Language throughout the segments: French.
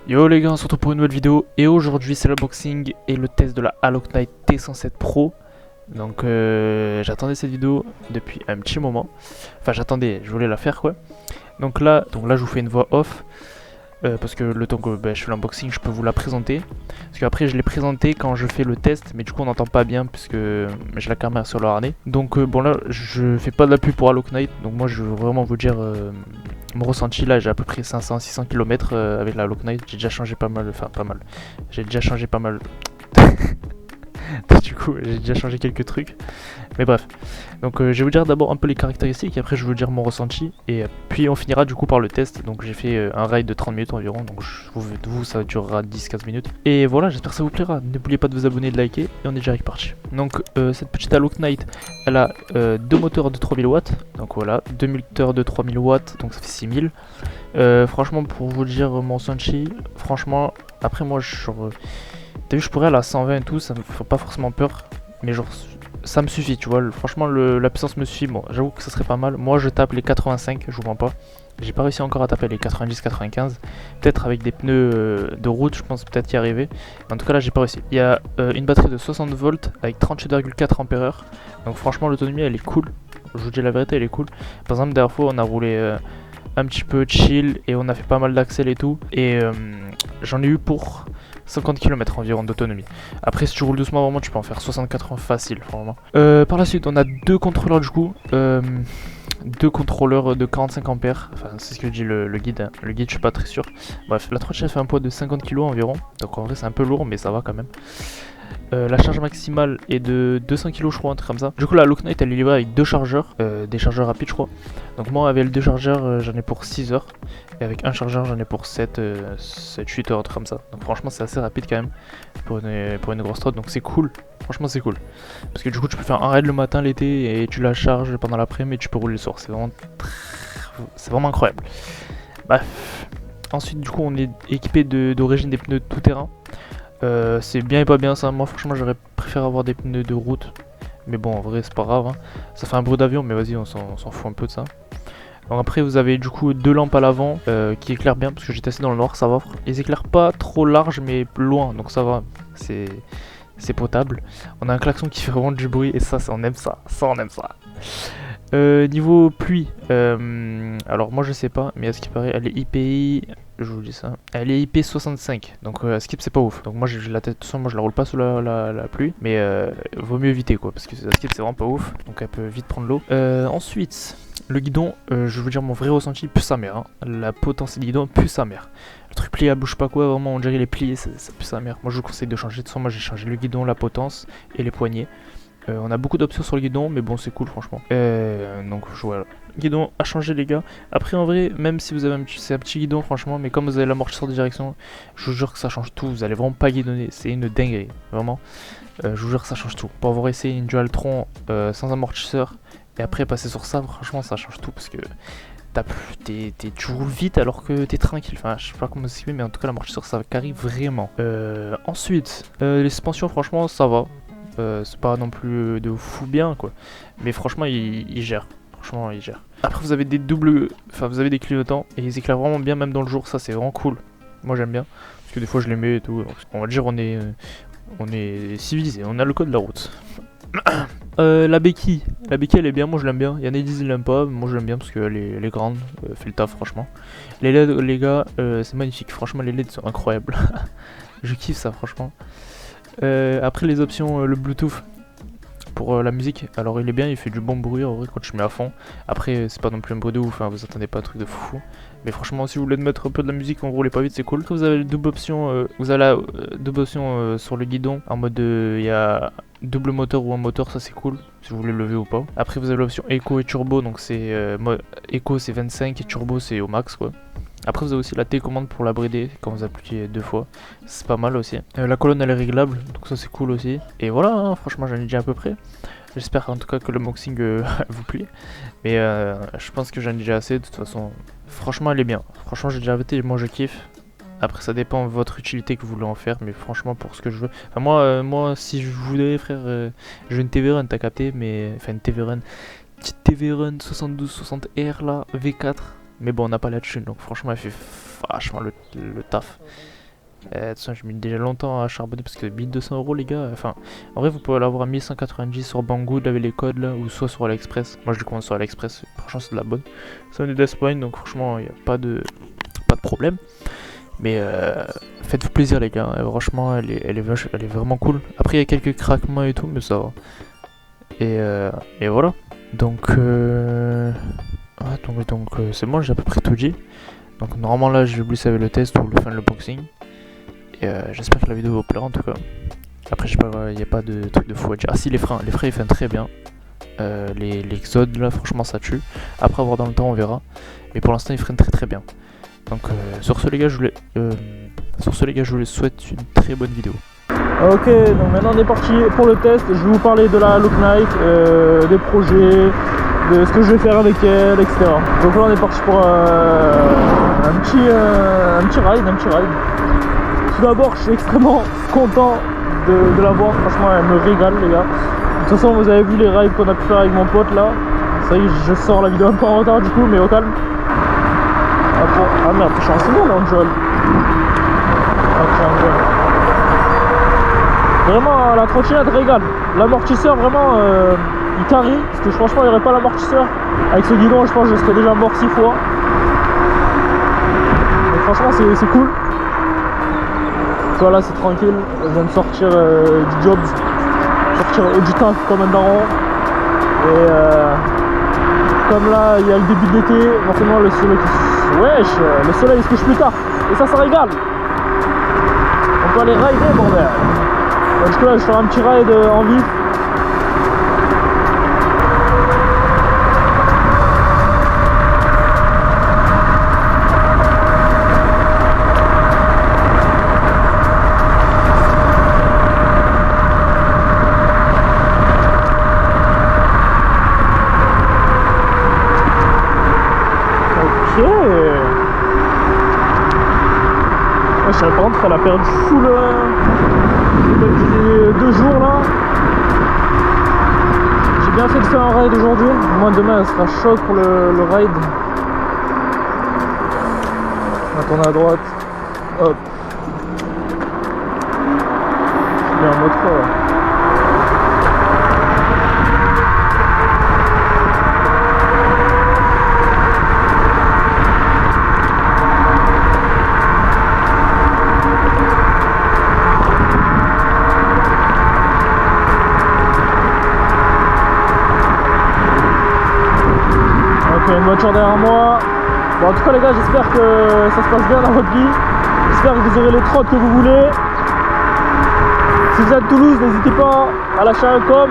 Yo les gars, on se retrouve pour une nouvelle vidéo et aujourd'hui c'est l'unboxing et le test de la Alok Knight T107 Pro. Donc j'attendais cette vidéo depuis un petit moment. Enfin j'attendais, je voulais la faire quoi. Donc là je vous fais une voix off. Parce que le temps que je fais l'unboxing, je peux vous la présenter. Parce qu'après, je l'ai présentée quand je fais le test, mais du coup, on n'entend pas bien puisque j'ai la caméra sur le harnais. Donc, bon, là, je fais pas de la pub pour Alok Knight. Donc, moi, je veux vraiment vous dire mon ressenti. Là, j'ai à peu près 500-600 km avec la Alok Knight. J'ai déjà changé pas mal. Enfin, pas mal. J'ai déjà changé pas mal. Du coup, j'ai déjà changé quelques trucs. Mais bref. Donc, je vais vous dire d'abord un peu les caractéristiques. Et après, je vais vous dire mon ressenti. Et puis, on finira du coup par le test. Donc, j'ai fait un ride de 30 minutes environ. Donc, vous, ça durera 10-15 minutes. Et voilà, j'espère que ça vous plaira. N'oubliez pas de vous abonner, de liker. Et on est direct parti. Donc, cette petite Alok Knight, elle a deux moteurs de 3000 watts. Donc, voilà, deux moteurs de 3000 watts. Donc, ça fait 6000. Franchement, pour vous dire mon ressenti, franchement, après, moi, t'as vu, je pourrais aller à 120 et tout, ça me fait pas forcément peur, mais genre ça me suffit, tu vois. Franchement, la puissance me suffit. Bon, j'avoue que ça serait pas mal. Moi, je tape les 85, je vous mens pas. J'ai pas réussi encore à taper les 90-95. Peut-être avec des pneus de route, je pense peut-être y arriver. En tout cas, là, j'ai pas réussi. Il y a une batterie de 60 volts avec 38,4 ampères. Donc, franchement, l'autonomie elle est cool. Je vous dis la vérité, elle est cool. Par exemple, la dernière fois, on a roulé un petit peu chill et on a fait pas mal d'accès et tout. Et j'en ai eu pour 50 km environ d'autonomie. Après, si tu roules doucement, vraiment, tu peux en faire 64 facile, vraiment. Par la suite, on a deux contrôleurs du coup. Deux contrôleurs de 45 ampères. Enfin, c'est ce que dit le guide. Hein. Le guide, je suis pas très sûr. Bref, la 3 fait un poids de 50 kg environ. Donc en vrai, c'est un peu lourd, mais ça va quand même. La charge maximale est de 200 kg je crois, un truc comme ça. Du coup la Alok Knight elle est livrée avec deux chargeurs, des chargeurs rapides je crois. Donc moi avec les deux chargeurs j'en ai pour 6 heures. Et avec un chargeur j'en ai pour 7-8 heures, un truc comme ça. Donc franchement c'est assez rapide quand même pour une grosse trotte, donc c'est cool. Franchement c'est cool. Parce que du coup tu peux faire un raid le matin l'été et tu la charges pendant l'après-midi et tu peux rouler le soir. C'est vraiment incroyable. Bref. Ensuite du coup on est équipé d'origine des pneus tout terrain. C'est bien et pas bien ça, moi franchement j'aurais préféré avoir des pneus de route. Mais bon en vrai c'est pas grave hein. Ça fait un bruit d'avion mais vas-y on s'en fout un peu de ça. Donc après vous avez du coup deux lampes à l'avant qui éclairent bien parce que j'ai testé dans le noir, ça va. Ils éclairent pas trop large mais loin donc ça va, c'est potable. On a un klaxon qui fait vraiment du bruit et ça on aime ça, on aime ça. Niveau pluie, alors moi je sais pas, mais à ce qui paraît, elle est IPI, je vous dis ça, elle est IP65, donc à skip c'est pas ouf. Donc moi j'ai la tête, de toute façon, moi je la roule pas sous la pluie, mais vaut mieux éviter quoi, parce que à skip c'est vraiment pas ouf, donc elle peut vite prendre l'eau. Ensuite, le guidon, je vais vous dire mon vrai ressenti, pue sa mère, hein. La potence du guidon pue sa mère. Le truc plié à bouge pas quoi, vraiment on dirait les pliés, ça pue sa mère. Moi je vous conseille de changer, de toute façon moi j'ai changé le guidon, la potence et les poignées. On a beaucoup d'options sur le guidon, mais bon, c'est cool, franchement. Donc, voilà. Guidon à changer, les gars. Après, en vrai, même si vous avez un petit guidon, franchement, mais comme vous avez l'amortisseur de direction, je vous jure que ça change tout. Vous allez vraiment pas guidonner. C'est une dinguerie, vraiment. Je vous jure que ça change tout. Pour avoir essayé une Dualtron sans amortisseur et après passer sur ça, franchement, ça change tout parce que tu roules vite alors que t'es tranquille. Enfin, je sais pas comment s'expliquer, mais en tout cas, l'amortisseur ça carie vraiment. Ensuite, les suspensions, franchement, ça va. C'est pas non plus de fou bien quoi, mais franchement il gère, franchement il gère. Après vous avez vous avez des clignotants et ils éclairent vraiment bien même dans le jour, ça c'est vraiment cool. Moi j'aime bien parce que des fois je les mets et tout. Donc, on va dire on est civilisé, on a le code de la route. La béquille elle est bien, moi je l'aime bien. Il y en a qui disent ils l'aiment pas, moi je l'aime bien parce qu'elle est grande, fait le taf franchement. Les LED les gars, c'est magnifique, franchement les LED sont incroyables. Je kiffe ça franchement. Après les options, le Bluetooth pour la musique, alors il est bien, il fait du bon bruit en vrai quand je mets à fond. Après c'est pas non plus un bruit de ouf, hein, vous attendez pas un truc de fou. Mais franchement si vous voulez mettre un peu de la musique, on roule pas vite, c'est cool. Après, vous avez double option, vous avez la double option sur le guidon en mode il y a double moteur ou un moteur, ça c'est cool si vous voulez le lever ou pas. Après vous avez l'option Eco et Turbo, donc c'est Eco c'est 25 et Turbo c'est au max quoi. Après vous avez aussi la télécommande pour la brider quand vous appuyez deux fois, c'est pas mal aussi. La colonne elle est réglable, donc ça c'est cool aussi. Et voilà, hein, franchement j'en ai dit à peu près. J'espère en tout cas que le unboxing vous plaît. Mais je pense que j'en ai déjà assez de toute façon. Franchement elle est bien, franchement j'ai déjà arrêté, moi je kiffe. Après ça dépend de votre utilité que vous voulez en faire, mais franchement pour ce que je veux. Enfin moi si je voulais frère, je veux une TV Run, t'as capté, mais enfin une TV Run. Petite TV Run 7260R là, V4. Mais bon, on n'a pas la thune, donc franchement, elle fait vachement le taf. De toute façon, je mets déjà longtemps à charbonner parce que 1200 € les gars. Enfin, en vrai, vous pouvez l'avoir à 1190 sur Banggood avec les codes là, ou soit sur AliExpress. Moi, je le commande sur AliExpress. Franchement, c'est de la bonne. C'est un Death Point, donc franchement, il n'y a pas de problème. Mais faites-vous plaisir, les gars. Franchement, elle est vraiment cool. Après, il y a quelques craquements et tout, mais ça va. Et voilà. Donc, c'est bon, j'ai à peu près tout dit. Donc, normalement, là, je vais vous laisser avec le test ou le boxing. Et j'espère que la vidéo vous plaira en tout cas. Après, je sais pas, il n'y a pas de truc de fou à dire. Ah si, les freins ils freinent très bien. Les Exode là, franchement ça tue. Après avoir dans le temps on verra. Mais pour l'instant ils freinent très bien. Donc sur ce les gars, je vous souhaite une très bonne vidéo. Ok, donc maintenant on est parti pour le test. Je vais vous parler de la Look Night, des projets, de ce que je vais faire avec elle, etc. Donc là on est parti pour un petit ride. Tout d'abord, je suis extrêmement content de la voir. Franchement, elle me régale, les gars. De toute façon, vous avez vu les rides qu'on a pu faire avec mon pote là. Ça y est, je sors la vidéo un peu en retard du coup, mais au calme. Ah merde, je suis en second là, Angel. Vraiment, la trottinette régale. L'amortisseur, vraiment, il carry. Parce que franchement, il n'y aurait pas l'amortisseur. Avec ce guidon, je pense que je serais déjà mort 6 fois. Mais franchement, c'est cool. Voilà, c'est tranquille, je viens de sortir du job, sortir du taf comme un daron. Et comme là il y a le début de l'été, forcément le soleil le soleil se couche plus tard. Et ça régale. On peut aller rider bordel. Du coup là je vais faire un petit ride en vif. Je savais pas contre elle a perdu full 2 jours là. J'ai bien fait de faire un ride aujourd'hui. Moi demain elle sera choc pour le ride. On va tourner à droite. Hop. Il y a un autre là. Une voiture derrière moi. Bon, en tout cas les gars, j'espère que ça se passe bien dans votre vie. J'espère que vous aurez les trottes que vous voulez. Si vous êtes à Toulouse, n'hésitez pas à lâcher un com.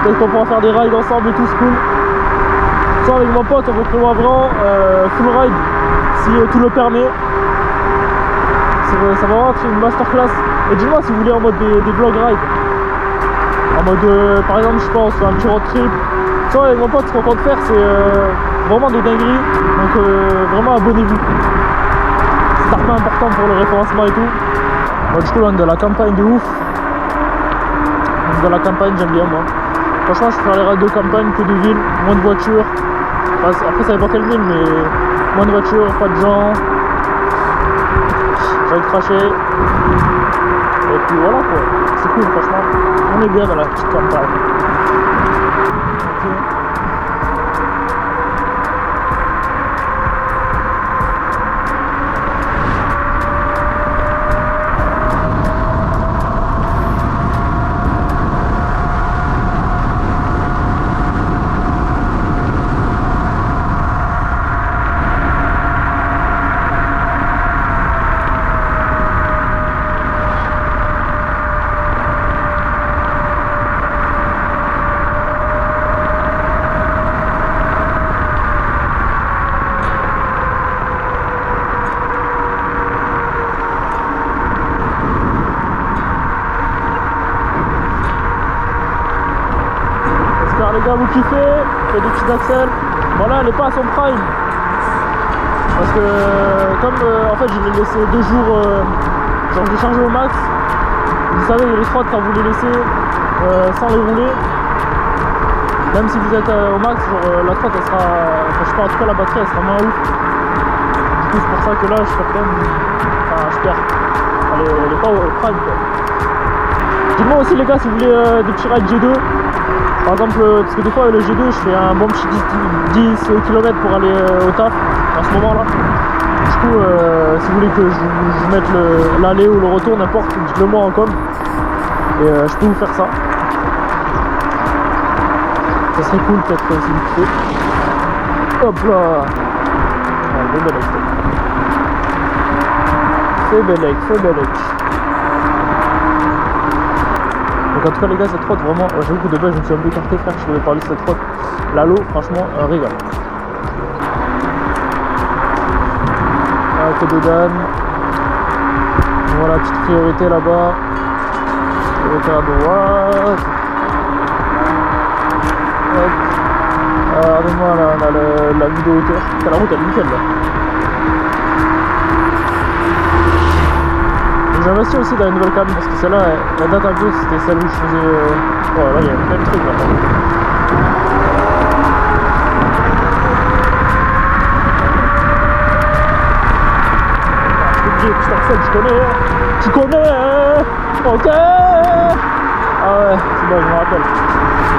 Peut-être qu'on pourra faire des rides ensemble et tout, c'est cool. Ça avec mon pote, on vous prévoit vraiment full ride si tout le permet. Ça va vraiment être une masterclass. Et dis-moi si vous voulez en mode des vlog ride. En mode par exemple, je pense, un petit road trip. Ça avec mon pote, ce qu'on compte faire, c'est vraiment des dingueries. Donc vraiment abonnez-vous. C'est archi important pour le référencement et tout. Moi du coup là on est dans la campagne de ouf. Donc dans la campagne j'aime bien moi. Franchement je préfère les rides de campagne que de ville, moins de voitures. Enfin, après ça dépend quelle ville, mais moins de voitures, pas de gens. J'avais craché. Et puis voilà quoi. C'est cool franchement. On est bien dans la petite campagne. Les gars vous kiffez, fait des petits axels. Bon là elle n'est pas à son prime. Parce que comme en fait je l'ai laissé 2 jours, genre j'ai chargé au max. Vous savez les trottes quand vous les laissez sans les rouler. Même si vous êtes au max, genre la trotte elle sera. Enfin, je sais pas, en tout cas la batterie elle sera moins ouf. Du coup c'est pour ça que là je perds quand même. Enfin je perds. Elle est pas au prime quoi. Dites-moi aussi les gars si vous voulez des petits rides G2. Par exemple, parce que des fois le G2 je fais un bon petit 10 km pour aller au taf en ce moment là. Du coup si vous voulez que je vous mette l'aller ou le retour, n'importe, dites-le moi en com. Et je peux vous faire ça. Ça serait cool peut-être si vous kiffez. Hop là. Ouais, fais Belek. Donc en tout cas les gars cette trotte vraiment, j'avoue que de base je me suis un peu écarté frère, je devais parler de cette trotte. Lalo franchement un régal. Côte de Dan. Voilà petite priorité là-bas. Priorité à droite. Hop. Regardez-moi là, on a la vue de hauteur. La route elle est nickel là. J'ai investi aussi dans la nouvelle cam parce que celle-là elle date un peu, c'était celle où je faisais. Oh là il y a plein de trucs là. Je connais, tu connais, ok. Ah ouais, c'est bon, je me rappelle.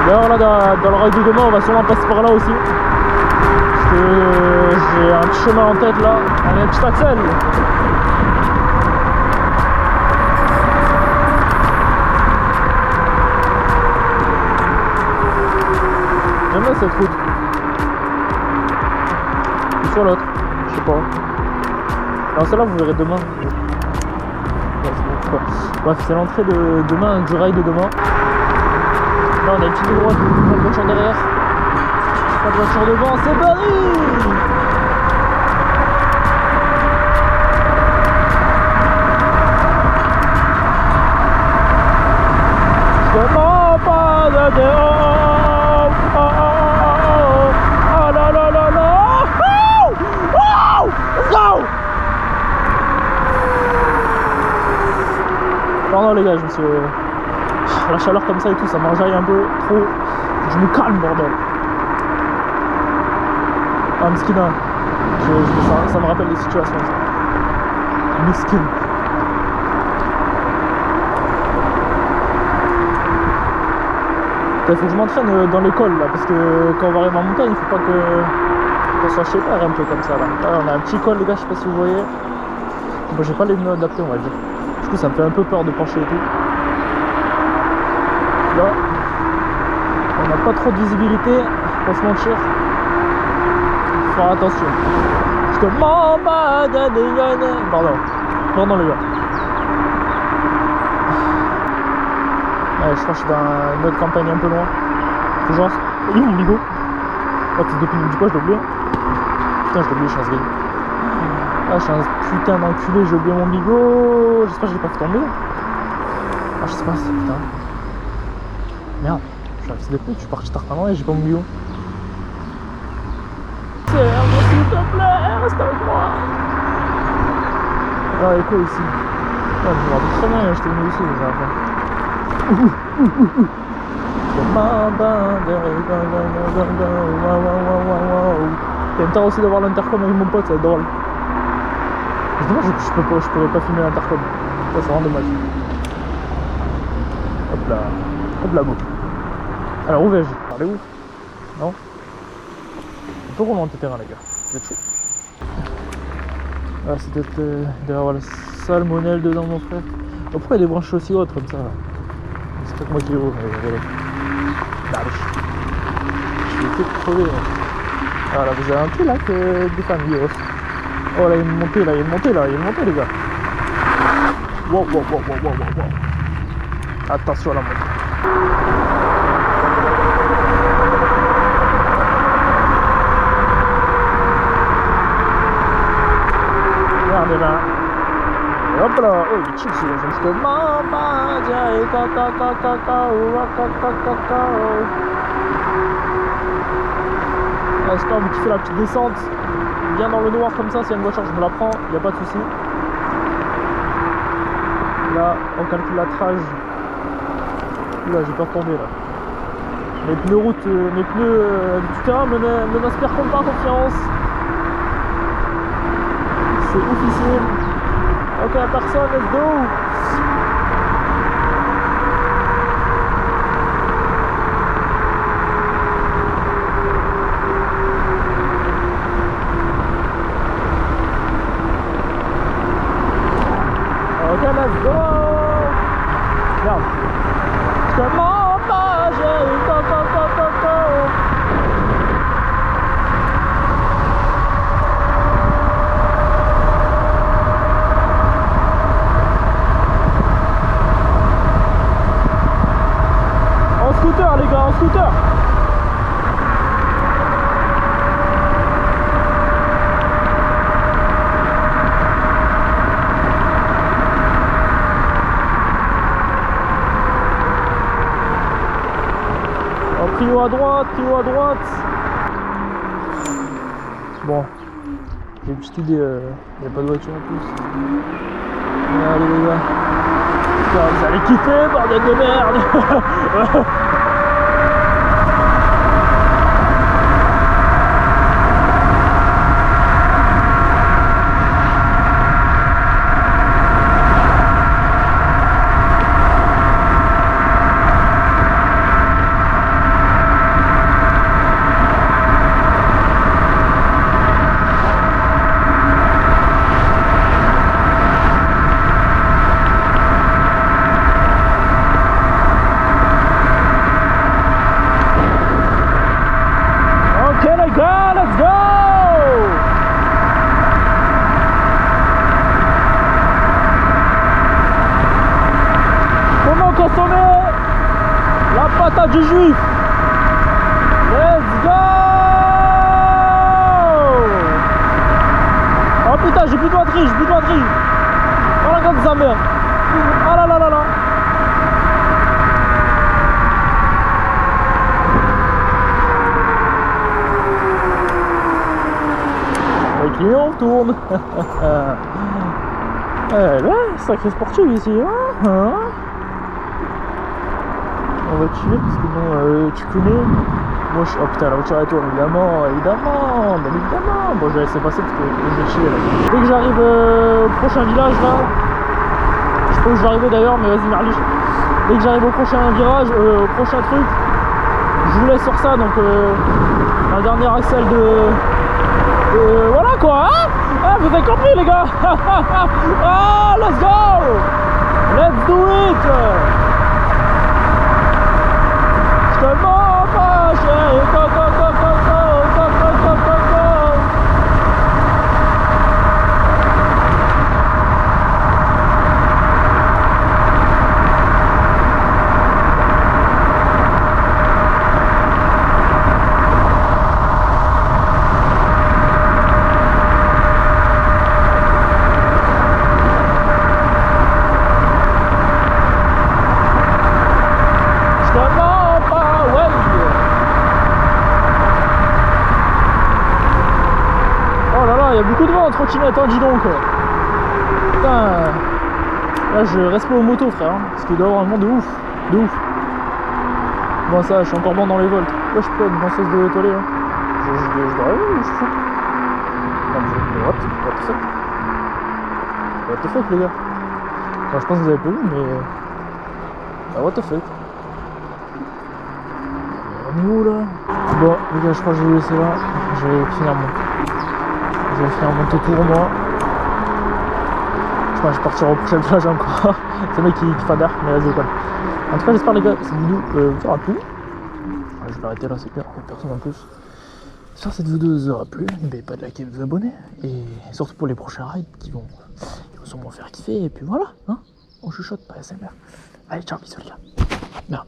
D'ailleurs là dans le ride de demain on va sûrement passer par là aussi. Parce que j'ai un petit chemin en tête là. Allez, un petit axel. J'aime bien cette route. Ou sur l'autre, je sais pas. Non, celle-là vous verrez demain. Bref, c'est l'entrée de demain, du rail de demain. Là on a une petite droite, pas de voiture derrière, pas de voiture devant, c'est Paris. Je demande pas de dehors. Oh là là là là. Oh, let's go. Non les gars, je me suis... La chaleur comme ça et tout, ça m'enjaille un peu trop. Je me calme bordel. Ah Miskina. Ça me rappelle des situations ça. Miskin. Il faut que je m'entraîne dans l'école là, parce que quand on va arriver en montagne, il faut pas qu'on soit chez père un peu comme ça là. Là on a un petit col les gars, je sais pas si vous voyez. Bon, j'ai pas les pneus adaptés on va dire. Du coup ça me fait un peu peur de pencher et tout. Là, on n'a pas trop de visibilité, faut se mentir. Faut faire attention. Je te m'embade. Pardon les gars. Ouais, je crois que je suis dans une autre campagne un peu loin. Faut genre. Il est où mon bigot? Oh, t'es depuis du quoi, je l'ai oublié. Putain, je l'ai oublié, je suis un sgris. Ah, je suis un putain d'enculé, j'ai oublié mon bigot. J'espère que je l'ai pas fait tomber. Ah, je sais pas, putain. Merde, je suis un fils de pute, je suis parti tard et j'ai pas mon bigot. Serre-moi s'il te plaît, reste avec moi. Ah, il y a quoi ici? Oh, je me rappelle très bien, j'étais venu ici les enfants. T'as une aussi d'avoir l'intercom avec mon pote, ça va être drôle. C'est dommage que je pourrais pas filmer l'intercom. Ça, c'est vraiment dommage. Hop là, beau. Alors où vais-je? Allez où? Non? On peut remonter terrain les gars, vous êtes chaud. Ah c'est peut-être derrière la salmonelle dedans mon frère. Oh, pourquoi il y a des branches aussi hautes comme ça là? C'est peut-être moi qui est haut, regardez. Je vais peut-être crever là. Ah là vous avez un peu là que des familles hautes. Oh là il y a une montée là, il y a une montée les gars. Wow. Attention à la montée. Regardez là. Et hop là. Oh il est chill celui-là. Je me mama jai kaka. J'espère que vous kiffez la petite descente. Bien dans le noir comme ça, s'il y a une voiture je me la prends, il n'y a pas de souci. Là on calcule la trage. Là j'ai peur de tomber là. Mes pneus route, mes pneus du terrain ne m'inspirent pas confiance. C'est oufissime. Ok, personne, let's go. Ok, let's go. Merde. Comment pas, j'ai eu en scooter les gars, en scooter. Trio à droite, trio à droite. Bon, j'ai une petite idée, il n'y a pas de voiture en plus. Allez les gars. Putain, vous allez kiffer, bordel de merde. Let's go! Comment consommer la patate du juif? Let's go! Oh putain, j'ai plus de batterie, Oh la grande sa mère. Ah là là là là. Et on retourne. Là, sacré sportif ici. Hein. On va tuer parce que bon, tu connais. Moi, oh putain, la voiture elle tourne, évidemment. Bon, je vais laisser passer parce que je vais chier là. Dès que j'arrive au prochain village là, je sais pas où je vais arriver d'ailleurs, mais vas-y, Merlich. Dès que j'arrive au prochain virage, au prochain truc, je vous laisse sur ça. Donc, la dernière axelle de. Voilà quoi, hein? Ah, vous avez compris les gars. Ah, let's go. Let's do it. Je te mens pas, chérie. Go. Il y a beaucoup de vent en trottinette, hein, dis donc. Putain. Là, je reste pas aux motos, frère. Parce qu'il doit y avoir un vent de ouf. Bon, ça, je suis encore bon dans les volts. Là, je peux être dans ce de étoilé. Hein. Je dois rêver ou je fous? Non, what the fuck, les gars? Enfin, je pense que vous avez pas vu, mais. Ah, what the fuck? On est où là? Bon, les gars, je crois que je vais vous laisser là. Je vais finir mon tour moi. Je vais partir au prochain village encore. C'est le mec qui fadère, mais vas-y quoi. En tout cas j'espère les gars que cette vidéo vous aura plu. Je vais arrêter là, c'est clair, personne en plus. J'espère que cette vidéo vous aura plu. N'oubliez pas de liker et de vous abonner. Et surtout pour les prochains rides qui vont sûrement faire kiffer. Et puis voilà, hein. On chuchote, pas SMR. Allez, ciao, bisous les gars. Merde.